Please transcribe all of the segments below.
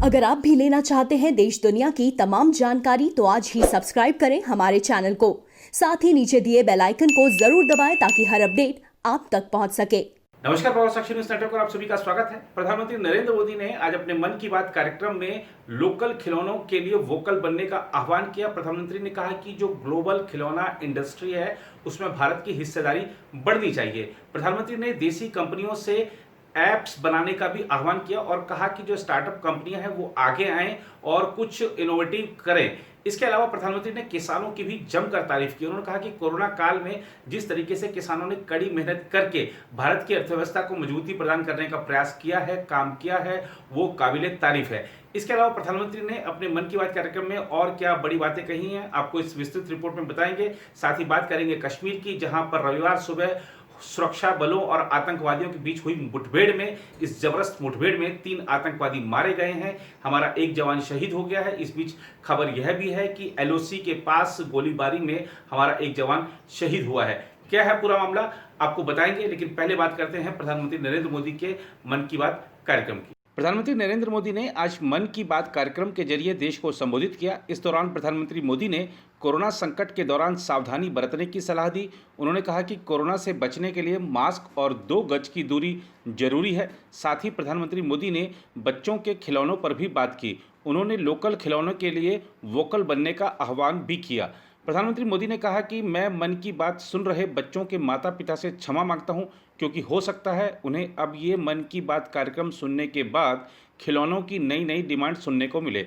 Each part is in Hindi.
अगर आप भी लेना चाहते हैं देश दुनिया की तमाम जानकारी तो आज ही सब्सक्राइब करें हमारे चैनल को। साथ ही नीचे दिए बेल आइकन को जरूर दबाएं ताकि हर अपडेट आप तक पहुंच सके। नमस्कार, प्रभाव साक्षी न्यूज नेटवर्क पर आप सभी का स्वागत है। प्रधानमंत्री नरेंद्र मोदी ने आज अपने मन की बात कार्यक्रम में लोकल खिलौनों के लिए वोकल बनने का आह्वान किया। प्रधानमंत्री ने कहा कि जो ग्लोबल खिलौना इंडस्ट्री है उसमें भारत की हिस्सेदारी बढ़नी चाहिए। प्रधानमंत्री ने देसी कंपनियों से ऐप्स बनाने का भी आह्वान किया और कहा कि जो स्टार्टअप कंपनियां हैं वो आगे आएं और कुछ इनोवेटिव करें। इसके अलावा प्रधानमंत्री ने किसानों की भी जमकर तारीफ की। उन्होंने कहा कि कोरोना काल में जिस तरीके से किसानों ने कड़ी मेहनत करके भारत की अर्थव्यवस्था को मजबूती प्रदान करने का प्रयास किया है, काम किया है, वो काबिले तारीफ है। इसके अलावा प्रधानमंत्री ने अपने मन की बात कार्यक्रम में और क्या बड़ी बातें कही हैं आपको इस विस्तृत रिपोर्ट में बताएंगे। साथ ही बात करेंगे कश्मीर की, जहां पर रविवार सुबह सुरक्षा बलों और आतंकवादियों के बीच हुई मुठभेड़ में, इस जबरदस्त मुठभेड़ में 3 आतंकवादी मारे गए हैं। हमारा एक जवान शहीद हो गया है। इस बीच खबर यह भी है कि एलओसी के पास गोलीबारी में हमारा एक जवान शहीद हुआ है। क्या है पूरा मामला आपको बताएंगे, लेकिन पहले बात करते हैं प्रधानमंत्री नरेंद्र मोदी के मन की बात कार्यक्रम की। प्रधानमंत्री नरेंद्र मोदी ने आज मन की बात कार्यक्रम के जरिए देश को संबोधित किया। इस दौरान प्रधानमंत्री मोदी ने कोरोना संकट के दौरान सावधानी बरतने की सलाह दी। उन्होंने कहा कि कोरोना से बचने के लिए मास्क और 2 गज की दूरी जरूरी है। साथ ही प्रधानमंत्री मोदी ने बच्चों के खिलौनों पर भी बात की। उन्होंने लोकल खिलौनों के लिए वोकल बनने का आह्वान भी किया। प्रधानमंत्री मोदी ने कहा कि मैं मन की बात सुन रहे बच्चों के माता पिता से क्षमा मांगता हूं, क्योंकि हो सकता है उन्हें अब ये मन की बात कार्यक्रम सुनने के बाद खिलौनों की नई नई डिमांड सुनने को मिले।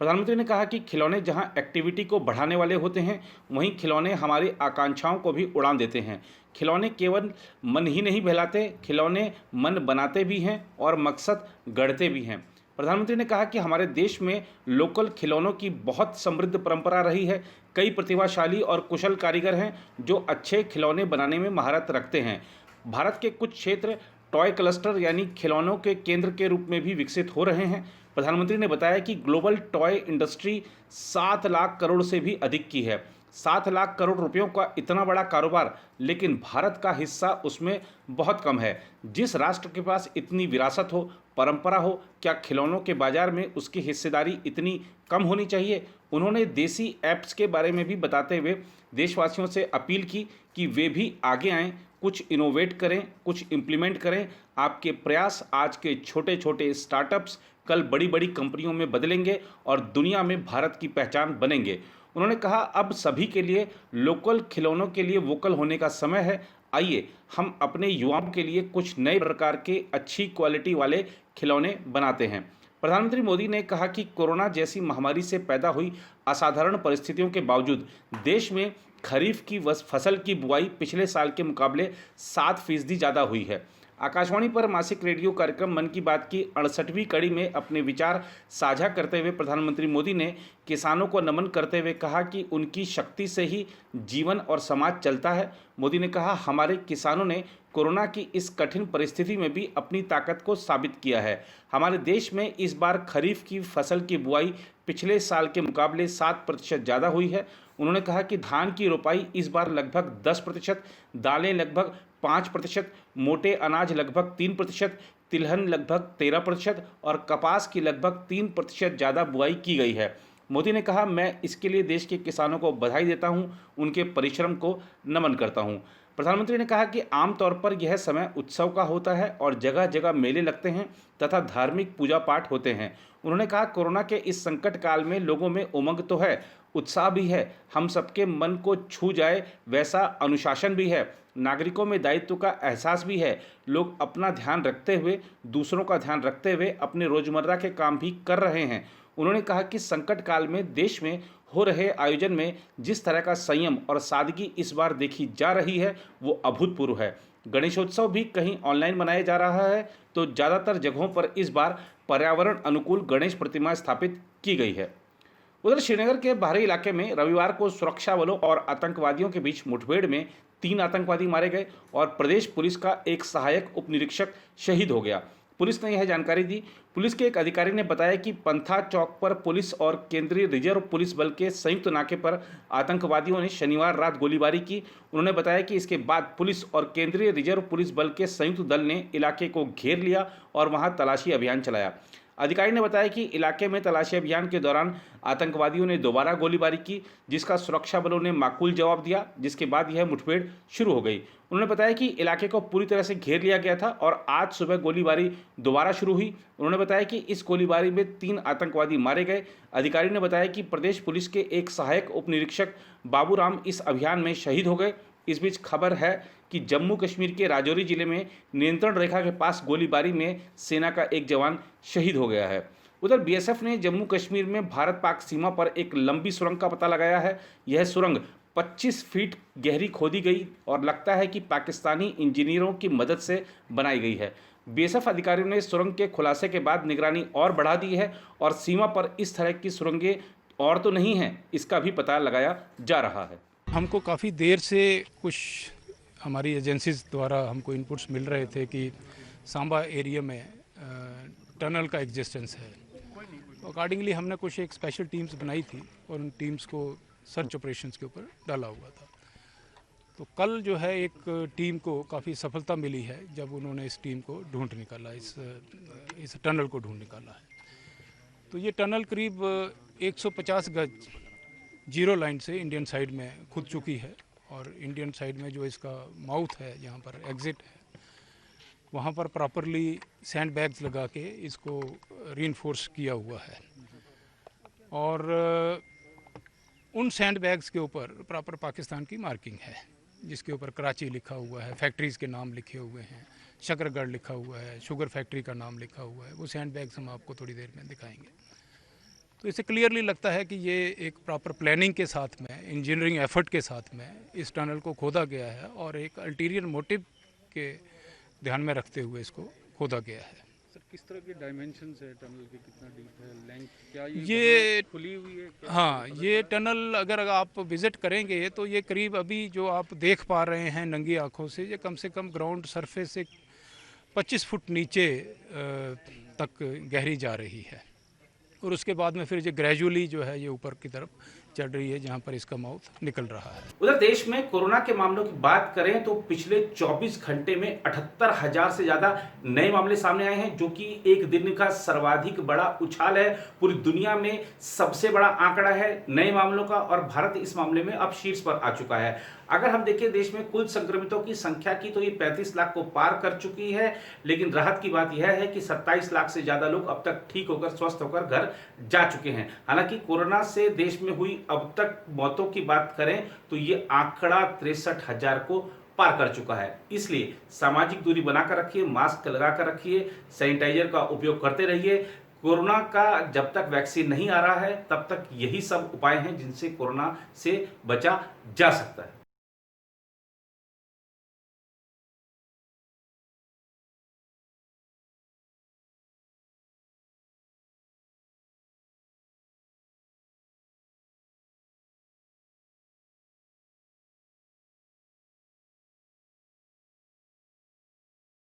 प्रधानमंत्री ने कहा कि खिलौने जहां एक्टिविटी को बढ़ाने वाले होते हैं, वहीं खिलौने हमारी आकांक्षाओं को भी उड़ान देते हैं। खिलौने केवल मन ही नहीं बहलाते, खिलौने मन बनाते भी हैं और मकसद गढ़ते भी हैं। प्रधानमंत्री ने कहा कि हमारे देश में लोकल खिलौनों की बहुत समृद्ध परंपरा रही है। कई प्रतिभाशाली और कुशल कारीगर हैं जो अच्छे खिलौने बनाने में महारत रखते हैं। भारत के कुछ क्षेत्र टॉय क्लस्टर यानी खिलौनों के केंद्र के रूप में भी विकसित हो रहे हैं। प्रधानमंत्री ने बताया कि global toy industry 7 lakh crore से भी अधिक की है। 7 लाख करोड़ रुपयों का इतना बड़ा कारोबार, लेकिन भारत का हिस्सा उसमें बहुत कम है। जिस राष्ट्र के पास इतनी विरासत हो, परंपरा हो, क्या खिलौनों के बाजार में उसकी हिस्सेदारी इतनी कम होनी चाहिए? उन्होंने देसी ऐप्स के बारे में भी बताते हुए देशवासियों से अपील की कि वे भी आगे आएं, कुछ इनोवेट करें, कुछ इम्प्लीमेंट करें। आपके प्रयास आज के छोटे छोटे स्टार्टअप्स कल बड़ी बड़ी कंपनियों में बदलेंगे और दुनिया में भारत की पहचान बनेंगे। उन्होंने कहा, अब सभी के लिए लोकल खिलौनों के लिए वोकल होने का समय है। आइए हम अपने युवाओं के लिए कुछ नए प्रकार के अच्छी क्वालिटी वाले खिलौने बनाते हैं। प्रधानमंत्री मोदी ने कहा कि कोरोना जैसी महामारी से पैदा हुई असाधारण परिस्थितियों के बावजूद देश में खरीफ की फसल की बुआई पिछले साल के मुकाबले 7% ज़्यादा हुई है। आकाशवाणी पर मासिक रेडियो कार्यक्रम मन की बात की 68वीं कड़ी में अपने विचार साझा करते हुए प्रधानमंत्री मोदी ने किसानों को नमन करते हुए कहा कि उनकी शक्ति से ही जीवन और समाज चलता है। मोदी ने कहा, हमारे किसानों ने कोरोना की इस कठिन परिस्थिति में भी अपनी ताकत को साबित किया है। हमारे देश में इस बार खरीफ की फसल की बुआई पिछले साल के मुकाबले 7% ज़्यादा हुई है। उन्होंने कहा कि धान की रोपाई इस बार लगभग 10%, दालें लगभग 5%, मोटे अनाज लगभग 3%, तिलहन लगभग 13% और कपास की लगभग 3% ज़्यादा बुआई की गई है। मोदी ने कहा, मैं इसके लिए देश के किसानों को बधाई देता हूं, उनके परिश्रम को नमन करता हूं। प्रधानमंत्री ने कहा कि आमतौर पर यह समय उत्सव का होता है और जगह जगह मेले लगते हैं तथा धार्मिक पूजा पाठ होते हैं। उन्होंने कहा, कोरोना के इस संकट काल में लोगों में उमंग तो है, उत्साह भी है, हम सबके मन को छू जाए वैसा अनुशासन भी है, नागरिकों में दायित्व का एहसास भी है। लोग अपना ध्यान रखते हुए, दूसरों का ध्यान रखते हुए अपने रोजमर्रा के काम भी कर रहे हैं। उन्होंने कहा कि संकट काल में देश में हो रहे आयोजन में जिस तरह का संयम और सादगी इस बार देखी जा रही है वो अभूतपूर्व है। गणेशोत्सव भी कहीं ऑनलाइन मनाया जा रहा है तो ज़्यादातर जगहों पर इस बार पर्यावरण अनुकूल गणेश प्रतिमा स्थापित की गई है। उधर श्रीनगर के बाहरी इलाके में रविवार को सुरक्षा बलों और आतंकवादियों के बीच मुठभेड़ में 3 आतंकवादी मारे गए और प्रदेश पुलिस का एक सहायक उप निरीक्षक शहीद हो गया। पुलिस ने यह जानकारी दी। पुलिस के एक अधिकारी ने बताया कि पंथा चौक पर पुलिस और केंद्रीय रिजर्व पुलिस बल के संयुक्त नाके पर आतंकवादियों ने शनिवार रात गोलीबारी की। उन्होंने बताया कि इसके बाद पुलिस और केंद्रीय रिजर्व पुलिस बल के संयुक्त दल ने इलाके को घेर लिया और वहां तलाशी अभियान चलाया। अधिकारी ने बताया कि इलाके में तलाशी अभियान के दौरान आतंकवादियों ने दोबारा गोलीबारी की, जिसका सुरक्षा बलों ने माकूल जवाब दिया, जिसके बाद यह मुठभेड़ शुरू हो गई। उन्होंने बताया कि इलाके को पूरी तरह से घेर लिया गया था और आज सुबह गोलीबारी दोबारा शुरू हुई। उन्होंने बताया कि इस गोलीबारी में 3 आतंकवादी मारे गए। अधिकारी ने बताया कि प्रदेश पुलिस के एक सहायक उप निरीक्षक बाबूराम इस अभियान में शहीद हो गए। इस बीच खबर है कि जम्मू कश्मीर के राजौरी जिले में नियंत्रण रेखा के पास गोलीबारी में सेना का एक जवान शहीद हो गया है। उधर बीएसएफ ने जम्मू कश्मीर में भारत पाक सीमा पर एक लंबी सुरंग का पता लगाया है। यह सुरंग 25 फीट गहरी खोदी गई और लगता है कि पाकिस्तानी इंजीनियरों की मदद से बनाई गई है। बीएसएफ अधिकारियों ने सुरंग के खुलासे के बाद निगरानी और बढ़ा दी है और सीमा पर इस तरह की सुरंगें और तो नहीं हैं, इसका भी पता लगाया जा रहा है। हमको काफ़ी देर से कुछ हमारी एजेंसीज द्वारा हमको इनपुट्स मिल रहे थे कि सांबा एरिया में टनल का एग्जिस्टेंस है। अकॉर्डिंगली हमने कुछ एक स्पेशल टीम्स बनाई थी और उन टीम्स को सर्च ऑपरेशंस के ऊपर डाला हुआ था। तो कल जो है एक टीम को काफ़ी सफलता मिली है जब उन्होंने इस टीम को ढूंढ निकाला, इस टनल को ढूंढ निकाला है। तो ये टनल करीब 150 गज जीरो लाइन से इंडियन साइड में खुद चुकी है और इंडियन साइड में जो इसका माउथ है, जहाँ पर एग्ज़िट है, वहाँ पर प्रॉपरली सैंड बैग्स लगा के इसको रीइंफोर्स किया हुआ है और उन सैंड बैग्स के ऊपर प्रॉपर पाकिस्तान की मार्किंग है, जिसके ऊपर कराची लिखा हुआ है, फैक्ट्रीज़ के नाम लिखे हुए हैं, शकरगढ़ लिखा हुआ है, शुगर फैक्ट्री का नाम लिखा हुआ है। वो सैंड बैग्स हम आपको थोड़ी देर में दिखाएंगे। तो इससे क्लियरली लगता है कि ये एक प्रॉपर प्लानिंग के साथ में, इंजीनियरिंग एफर्ट के साथ में इस टनल को खोदा गया है और एक अल्टीरियर मोटिव के ध्यान में रखते हुए इसको खोदा गया है। सर, किस तरह के डायमेंशंस है टनल के, कितना डीप है, लेंथ क्या ये खुली हुई है क्या? हाँ, ये टनल अगर आप विज़िट करेंगे तो ये करीब अभी जो आप देख पा रहे हैं नंगी आँखों से, ये कम ग्राउंड सरफेस से 25 फुट नीचे तक गहरी जा रही है और उसके बाद में फिर ये ग्रेजुअली जो है ये ऊपर की तरफ चढ़ रही है, जहाँ पर इसका माउथ निकल रहा है। उधर देश में कोरोना के मामलों की बात करें तो पिछले 24 घंटे में 78,000 से ज्यादा नए मामले सामने आए हैं, जो कि एक दिन का सर्वाधिक बड़ा उछाल है। पूरी दुनिया में सबसे बड़ा आंकड़ा है नए मामलों का और भारत इस मामले में अब शीर्ष पर आ चुका है। अगर हम देखें देश में कुल संक्रमितों की संख्या की तो ये 35 लाख को पार कर चुकी है, लेकिन राहत की बात यह है कि 27 लाख से ज्यादा लोग अब तक ठीक होकर स्वस्थ होकर घर जा चुके हैं। हालांकि कोरोना से देश में हुई अब तक मौतों की बात करें तो ये आंकड़ा 63,000 को पार कर चुका है। इसलिए सामाजिक दूरी बनाकर रखिए, मास्क लगाकर रखिए, सैनिटाइजर का उपयोग करते रहिए। कोरोना का जब तक वैक्सीन नहीं आ रहा है तब तक यही सब उपाय हैं जिनसे कोरोना से बचा जा सकता है।